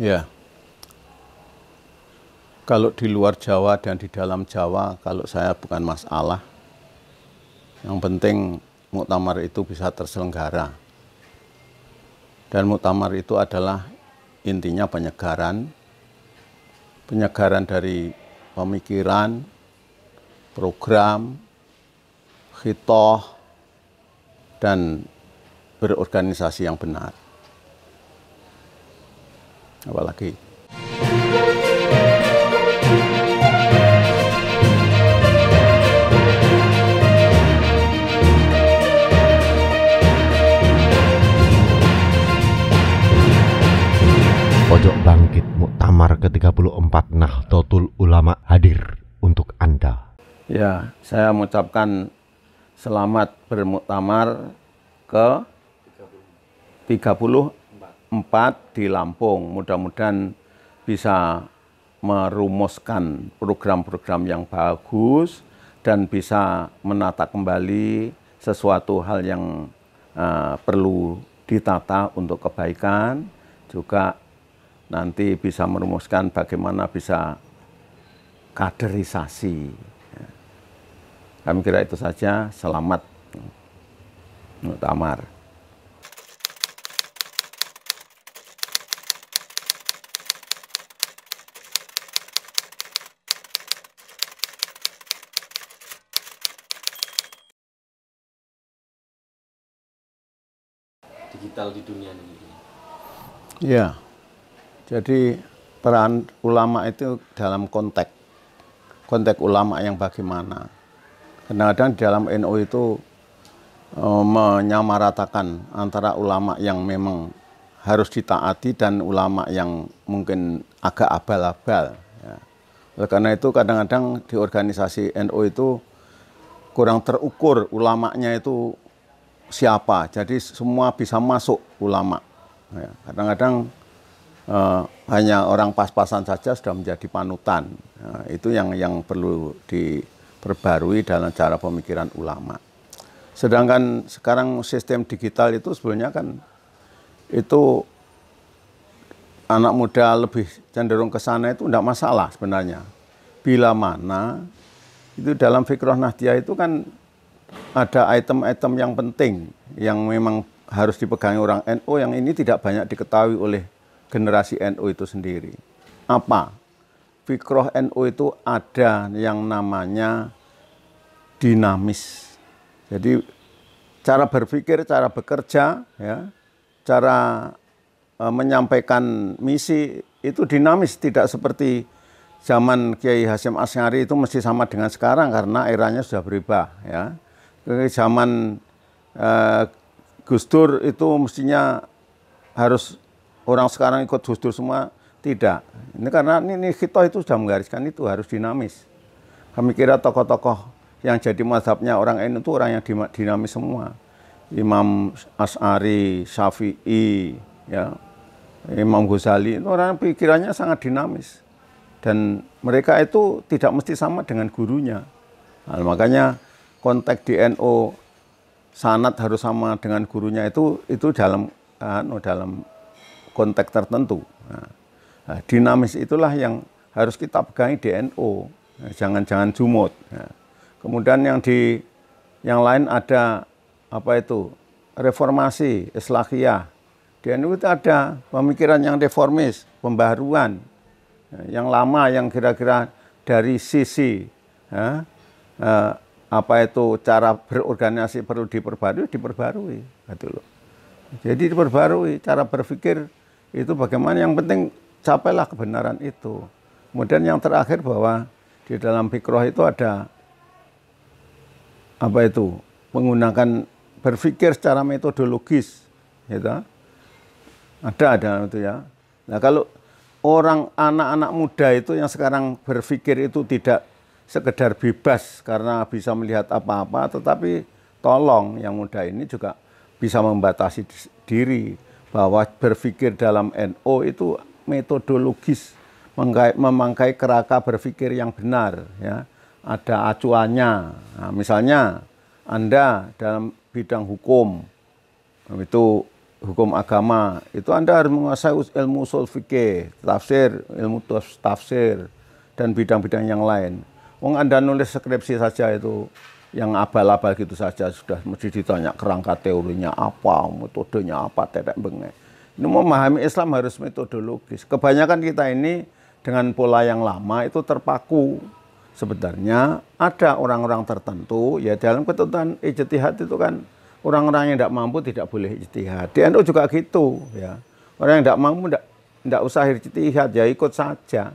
Ya, kalau di luar Jawa dan di dalam Jawa, kalau saya bukan masalah. Yang penting muktamar itu bisa terselenggara. Dan muktamar itu adalah intinya penyegaran dari pemikiran, program, khitoh, dan berorganisasi yang benar. Apalagi Pojok Bangkit Muktamar ke-34 Nahdlatul Ulama hadir untuk Anda. ya, saya mengucapkan selamat bermuktamar ke 34 di Lampung. Mudah-mudahan bisa merumuskan program-program yang bagus dan bisa menata kembali sesuatu hal yang perlu ditata untuk kebaikan, juga nanti bisa merumuskan bagaimana bisa kaderisasi. Kami kira itu saja. Selamat muktamar. Digital di dunia ini. Ya, jadi peran ulama itu dalam konteks ulama yang bagaimana. Kadang-kadang di dalam NU itu menyamaratakan antara ulama yang memang harus ditaati dan ulama yang mungkin agak abal-abal. Ya. Oleh karena itu kadang-kadang di organisasi NU itu kurang terukur ulamanya itu siapa. Jadi semua bisa masuk ulama. Ya. Kadang-kadang hanya orang pas-pasan saja sudah menjadi panutan. Nah, itu yang perlu diperbarui dalam cara pemikiran ulama. Sedangkan sekarang sistem digital itu sebenarnya kan itu anak muda lebih cenderung ke sana itu tidak masalah sebenarnya. Bila mana itu dalam Fikrah Nahdliyah itu kan ada item-item yang penting yang memang harus dipegangi orang NU yang ini tidak banyak diketahui oleh generasi NU itu sendiri. Apa? Fikrah NU itu ada yang namanya dinamis. Jadi cara berpikir, cara bekerja, ya, cara menyampaikan misi itu dinamis, tidak seperti zaman Kiai Hasyim Asy'ari itu mesti sama dengan sekarang karena eranya sudah berubah. Ya. Zaman Gus Dur itu mestinya harus orang sekarang ikut Gus Dur semua, tidak. Ini karena ini kita itu sudah menggariskan itu harus dinamis. Kami kira tokoh-tokoh yang jadi mazhabnya orang NU itu orang yang dinamis semua. Imam Asy'ari, Syafi'i, ya, Imam Ghazali itu orang pikirannya sangat dinamis. Dan mereka itu tidak mesti sama dengan gurunya. Nah, makanya konteks di NU sanad harus sama dengan gurunya itu dalam konteks tertentu. Nah, dinamis itulah yang harus kita pegangi di NU. Nah, jangan jumut. Nah, kemudian yang lain ada apa itu? Reformasi, Islahiyah. Di NU itu ada pemikiran yang reformis, pembaharuan. Yang lama yang kira-kira dari sisi apa itu cara berorganisasi perlu diperbarui gitu loh. Jadi diperbarui cara berpikir itu bagaimana, yang penting capailah kebenaran itu. Kemudian yang terakhir bahwa di dalam Fikrah itu ada apa itu? Menggunakan berpikir secara metodologis, gitu. Ada itu ya. Nah, kalau orang anak-anak muda itu yang sekarang berpikir itu tidak sekedar bebas karena bisa melihat apa-apa, tetapi tolong yang muda ini juga bisa membatasi diri bahwa berpikir dalam NU itu metodologis, memakai kerangka berpikir yang benar, ya. Ada acuannya. Nah, misalnya Anda dalam bidang hukum itu hukum agama, itu Anda harus menguasai ilmu ushul fikih, tafsir, ilmu tafsir, dan bidang-bidang yang lain. Wong Anda nulis skripsi saja itu yang abal-abal gitu saja sudah mesti ditanya kerangka teorinya apa, metodenya apa, tetek bengek. Ini memahami Islam harus metodologis. Kebanyakan kita ini dengan pola yang lama itu terpaku. Sebenarnya ada orang-orang tertentu, ya dalam ketentuan ijtihad itu kan orang-orang yang tidak mampu tidak boleh ijtihad. Di NU juga gitu, ya. Orang yang tidak mampu tidak usah ijtihad, ya ikut saja.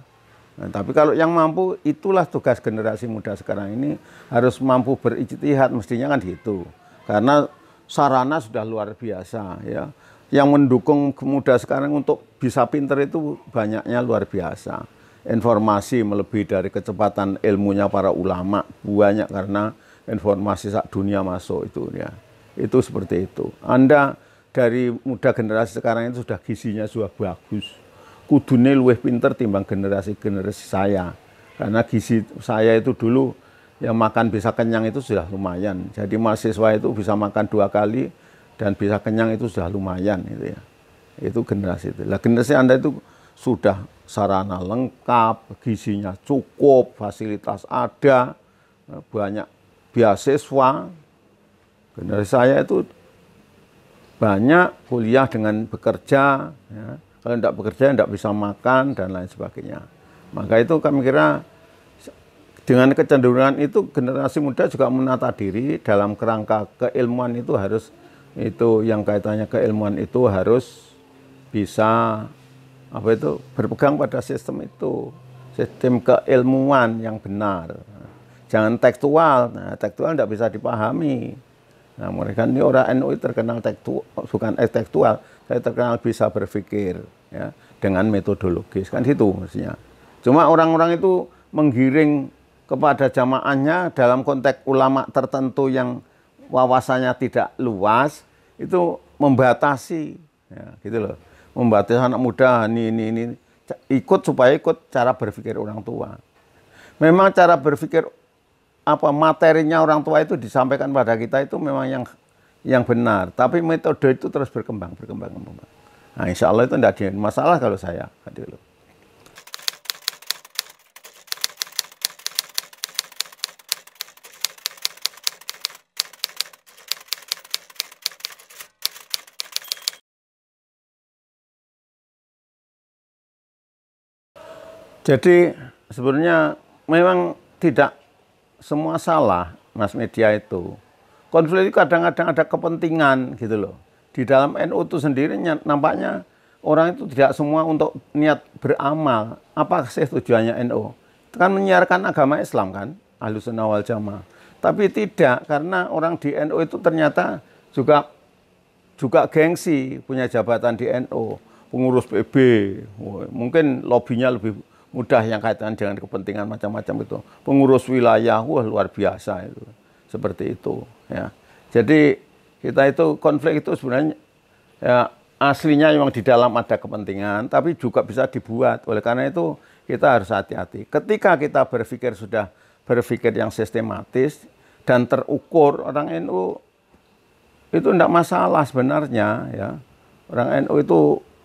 Nah, tapi kalau yang mampu, itulah tugas generasi muda sekarang ini, harus mampu berijtihad, mestinya kan gitu. Karena sarana sudah luar biasa, ya. Yang mendukung muda sekarang untuk bisa pinter itu banyaknya luar biasa. Informasi melebihi dari kecepatan ilmunya para ulama, banyak karena informasi sak dunia masuk itu, ya. Itu seperti itu. Anda dari muda generasi sekarang itu sudah gizinya sudah bagus. Kudune luwih pinter timbang generasi-generasi saya. Karena gizi saya itu dulu yang makan bisa kenyang itu sudah lumayan. Jadi mahasiswa itu bisa makan 2 kali dan bisa kenyang itu sudah lumayan gitu ya. Itu generasi itu. Lah generasi Anda itu sudah sarana lengkap, gizinya cukup, fasilitas ada, banyak beasiswa. Generasi saya itu banyak kuliah dengan bekerja, ya. Kalau tidak bekerja, tidak bisa makan, dan lain sebagainya. Maka itu kami kira, dengan kecenderungan itu, generasi muda juga menata diri dalam kerangka keilmuan itu harus, itu yang kaitannya keilmuan itu harus bisa, berpegang pada sistem itu. Sistem keilmuan yang benar. Jangan tekstual, nah tekstual tidak bisa dipahami. Nah mereka ini orang NU terkenal tekstual, bukan tekstual, saya terkenal bisa berpikir ya dengan metodologis kan gitu mestinya. Cuma orang-orang itu menggiring kepada jamaahnya dalam konteks ulama tertentu yang wawasannya tidak luas itu membatasi ya gitu loh. Membatasi anak muda ini ikut supaya ikut cara berpikir orang tua. Memang cara berpikir materinya orang tua itu disampaikan pada kita itu memang yang benar, tapi metode itu terus berkembang. Nah, insya Allah itu tidak ada masalah kalau saya. Jadi sebenarnya memang tidak semua salah mass media itu. Konflik itu kadang-kadang ada kepentingan gitu loh. Di dalam NU itu sendiri nampaknya orang itu tidak semua untuk niat beramal. Apa sih tujuannya NU? Itu kan menyiarkan agama Islam kan, Ahlussunnah wal Jamaah. Tapi tidak, karena orang di NU itu ternyata juga gengsi punya jabatan di NU, pengurus PB. Mungkin lobbynya lebih mudah yang kaitan dengan kepentingan macam-macam itu. Pengurus wilayah, luar biasa itu. Seperti itu ya. Jadi kita itu konflik itu sebenarnya ya, aslinya memang di dalam ada kepentingan, tapi juga bisa dibuat. Oleh karena itu kita harus hati-hati. Ketika kita sudah berpikir yang sistematis dan terukur, orang NU itu tidak masalah sebenarnya ya. Orang NU itu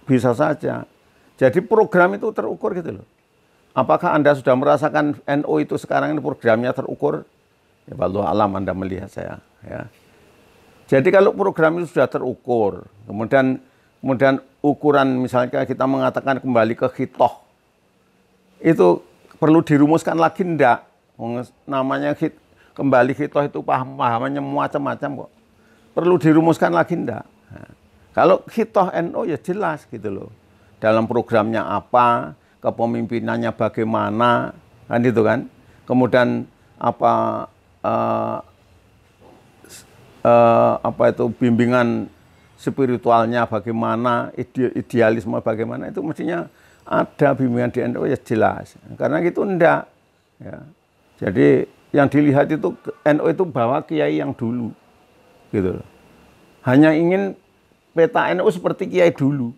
bisa saja. Jadi program itu terukur gitu loh. Apakah Anda sudah merasakan NU itu sekarang ini programnya terukur? Ya wallahu alam Anda melihat saya ya. Jadi kalau program itu sudah terukur, kemudian ukuran misalnya kita mengatakan kembali ke khitoh, itu perlu dirumuskan lagi enggak? Namanya kembali khitoh itu pahamannya macam-macam kok. Perlu dirumuskan lagi enggak? Nah, kalau khitoh NU ya jelas gitu loh. Dalam programnya apa, kepemimpinannya bagaimana, kan itu kan. Kemudian bimbingan spiritualnya bagaimana, idealisme bagaimana, itu mestinya ada bimbingan di NU ya jelas. Karena gitu enggak ya. Jadi yang dilihat itu NU itu bawa kiai yang dulu gitu loh. Hanya ingin peta NU seperti kiai dulu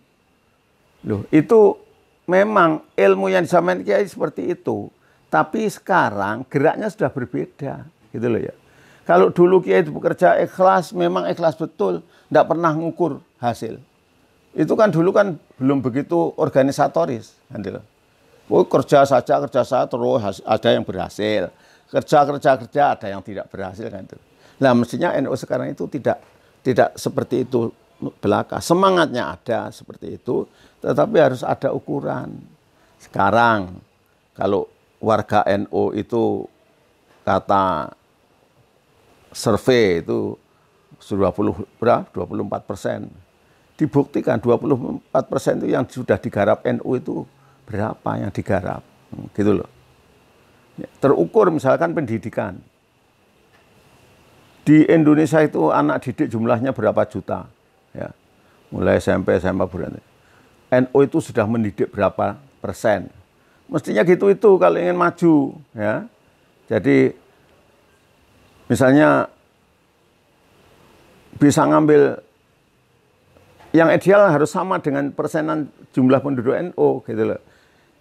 loh. Itu memang ilmu yang disampaikan kiai seperti itu, tapi sekarang geraknya sudah berbeda gitu loh ya. Kalau dulu kiai itu bekerja ikhlas, memang ikhlas betul, tidak pernah ngukur hasil. Itu kan dulu kan belum begitu organisatoris. Oh, kerja saja terus ada yang berhasil. Kerja ada yang tidak berhasil kan itu. Nah, mestinya NU sekarang itu tidak seperti itu belaka. Semangatnya ada seperti itu, tetapi harus ada ukuran. Sekarang kalau warga NU itu kata survei itu 24%. Dibuktikan 24% itu yang sudah digarap NU itu berapa yang digarap, gitu loh. Terukur misalkan pendidikan. Di Indonesia itu anak didik jumlahnya berapa juta, ya. Mulai SMP, SMA berani. NU itu sudah mendidik berapa persen. Mestinya gitu itu kalau ingin maju, ya. Jadi misalnya bisa ngambil yang ideal harus sama dengan persenan jumlah penduduk NU gitu loh.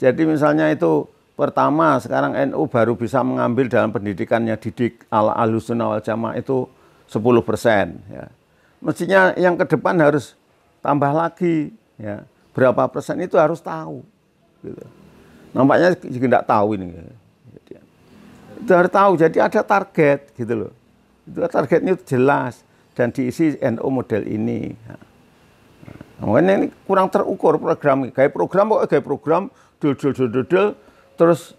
Jadi misalnya itu pertama sekarang NU baru bisa mengambil dalam pendidikannya didik ala Ahlussunnah wal Jamaah itu 10%, ya. Mestinya yang ke depan harus tambah lagi, ya. Berapa persen itu harus tahu gitu. Nampaknya tidak tahu ini. Itu harus tahu, jadi ada target gitu loh. Itu targetnya itu jelas dan diisi NU model ini. Makanya ini kurang terukur program. Kayak program del, terus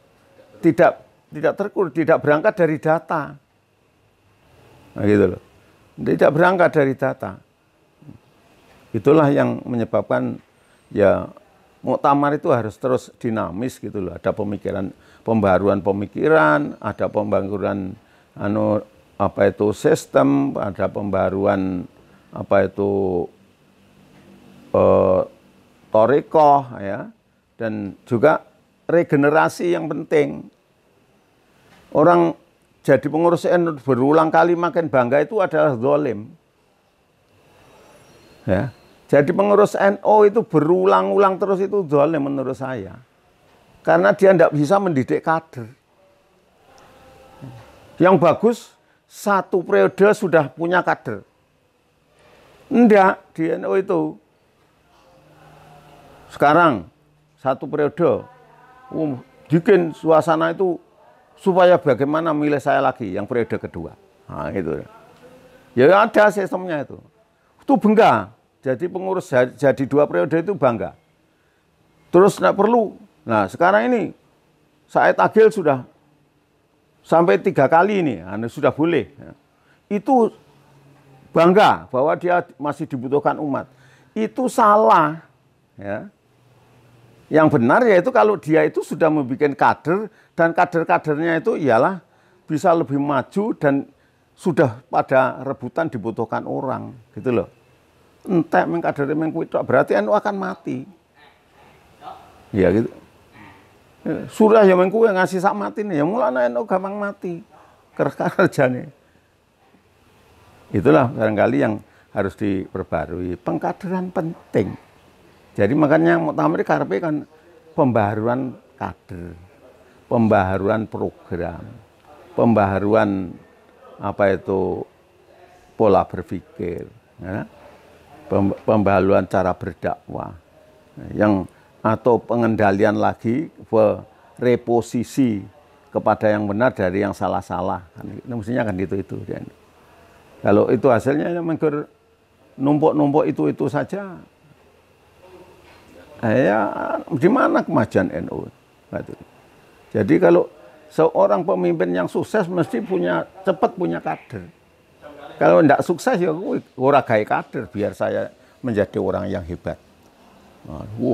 tidak terukur, tidak berangkat dari data. Nah, gitu loh. Tidak berangkat dari data. Itulah yang menyebabkan ya muktamar itu harus terus dinamis gitu loh. Ada pembaruan pemikiran, ada pembangunan sistem, ada pembaruan thorikoh, ya, dan juga regenerasi yang penting. Orang jadi pengurus NU berulang kali makin bangga itu adalah zalim. Ya, jadi pengurus NU itu berulang-ulang terus itu zalim menurut saya. Karena dia tidak bisa mendidik kader. Yang bagus satu periode sudah punya kader. Enggak, di NU itu. Sekarang satu periode bikin suasana itu supaya bagaimana milih saya lagi yang periode kedua. Nah, itu. Ya ada sistemnya itu. Itu bangga. Jadi pengurus jadi 2 periode itu bangga. Terus tidak perlu. Nah, sekarang ini Said Agil sudah sampai 3 kali ini, sudah boleh. Itu bangga bahwa dia masih dibutuhkan umat. Itu salah, ya. Yang benar yaitu kalau dia itu sudah membuat kader dan kader-kadernya itu ialah bisa lebih maju dan sudah pada rebutan dibutuhkan orang, gitu loh. Entek mengkader mengkuitok berarti NU akan mati. Ya gitu. Surah yang mengku yang ngasih sak mati nih, ya mulanya NU gampang mati. Kerjanya. Itulah barangkali yang harus diperbarui. Pengkaderan penting. Jadi makanya muktamar karepe kan pembaharuan kader, pembaharuan program, pembaharuan pola berpikir, ya? Pembaharuan cara berdakwah, atau pengendalian lagi reposisi kepada yang benar dari yang salah-salah. Ini mestinya kan itu. Kalau itu hasilnya numpuk itu saja. Ya, di mana kemajuan NU? Jadi kalau seorang pemimpin yang sukses mesti cepat punya kader. Kalau tidak sukses ya ora gawe kader biar saya menjadi orang yang hebat.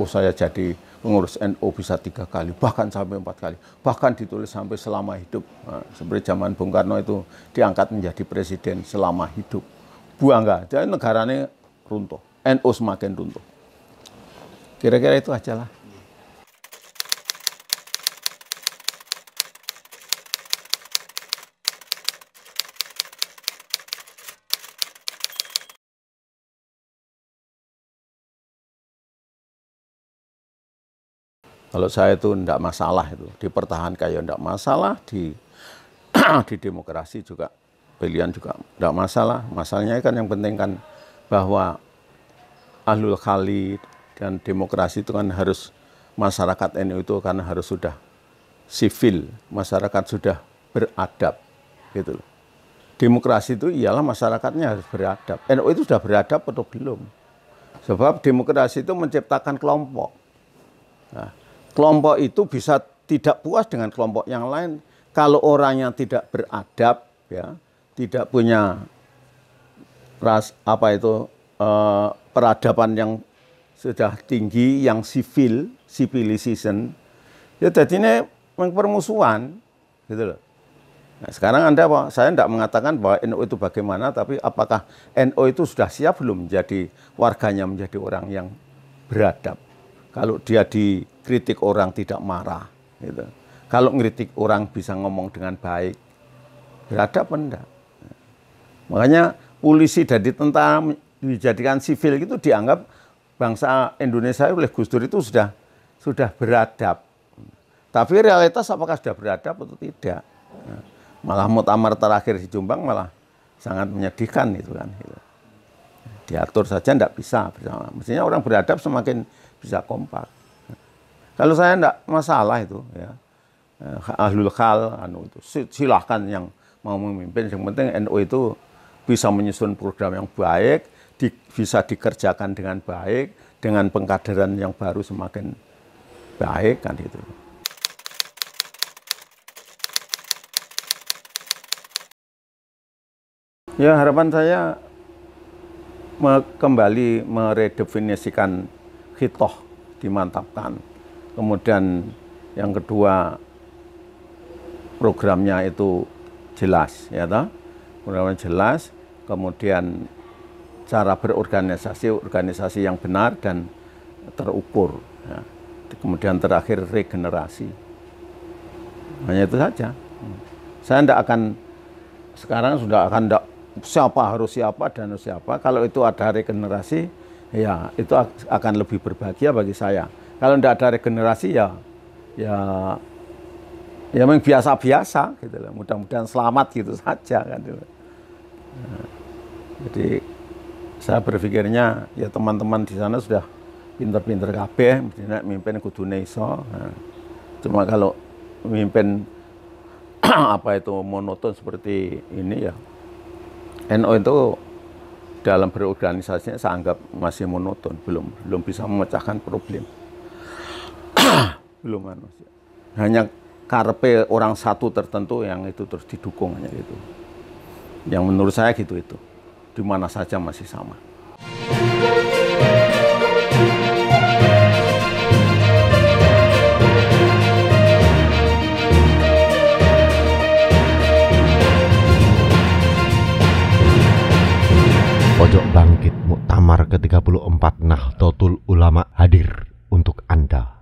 Saya jadi pengurus NU bisa 3 kali, bahkan sampai 4 kali, bahkan ditulis sampai selama hidup. Seperti zaman Bung Karno itu diangkat menjadi presiden selama hidup. Bangga, jadi negaranya runtuh, NU semakin runtuh. Kira-kira itu aja lah. Kalau saya itu tidak masalah itu, dipertahankan ya tidak masalah, di demokrasi juga pilihan juga tidak masalah. Masalahnya kan yang penting kan bahwa ahlul khali dan demokrasi itu kan harus masyarakat NU itu karena harus sudah sivil, masyarakat sudah beradab gitu loh. Demokrasi itu ialah masyarakatnya harus beradab. NU itu sudah beradab atau belum? Sebab demokrasi itu menciptakan kelompok. Nah, kelompok itu bisa tidak puas dengan kelompok yang lain. Kalau orang yang tidak beradab, ya, tidak punya peradaban yang sudah tinggi, yang civilization, ya jadinya permusuhan, gitu loh. Nah, sekarang saya tidak mengatakan bahwa NU itu bagaimana, tapi apakah NU itu sudah siap belum menjadi warganya, menjadi orang yang beradab. Kalau dia dikritik orang tidak marah, gitu. Kalau ngeritik orang bisa ngomong dengan baik, beradab apa enggak? Makanya polisi dari tentara dijadikan sivil itu dianggap bangsa Indonesia oleh Gus Dur itu sudah beradab. Tapi realitas apakah sudah beradab atau tidak? Malah muktamar terakhir di Jombang malah sangat menyedihkan itu kan. Diatur saja tidak bisa bersama. Mestinya orang beradab semakin bisa kompak. Kalau saya tidak masalah itu, ya. Ahlul khal, itu silahkan yang mau memimpin. Yang penting NU itu bisa menyusun program yang baik, bisa dikerjakan dengan baik, dengan pengkaderan yang baru semakin baik kan itu. Ya, harapan saya kembali meredefinisikan khitoh, dimantapkan. Kemudian yang kedua, programnya itu jelas, ya toh? Programnya jelas, kemudian cara organisasi yang benar dan terukur. Ya. Kemudian terakhir regenerasi. Hanya itu saja. Saya tidak akan, sekarang sudah akan tidak harus siapa dan harus siapa. Kalau itu ada regenerasi, ya itu akan lebih berbahagia bagi saya. Kalau tidak ada regenerasi, ya memang biasa-biasa gitu loh. Mudah-mudahan selamat gitu saja kan. Nah, jadi saya berpikirnya ya teman-teman di sana sudah pinter-pinter kabeh, mestinya mimpin kudune iso. Nah, cuma kalau mimpin monoton seperti ini ya, NU itu dalam berorganisasinya saya anggap masih monoton, belum bisa memecahkan problem. Belum hanya karepe orang satu tertentu yang itu terus didukung hanya gitu. Yang menurut saya gitu itu. Di mana saja masih sama. Pojok Bangkit Muktamar ke-34 Nahdlatul Ulama hadir untuk Anda.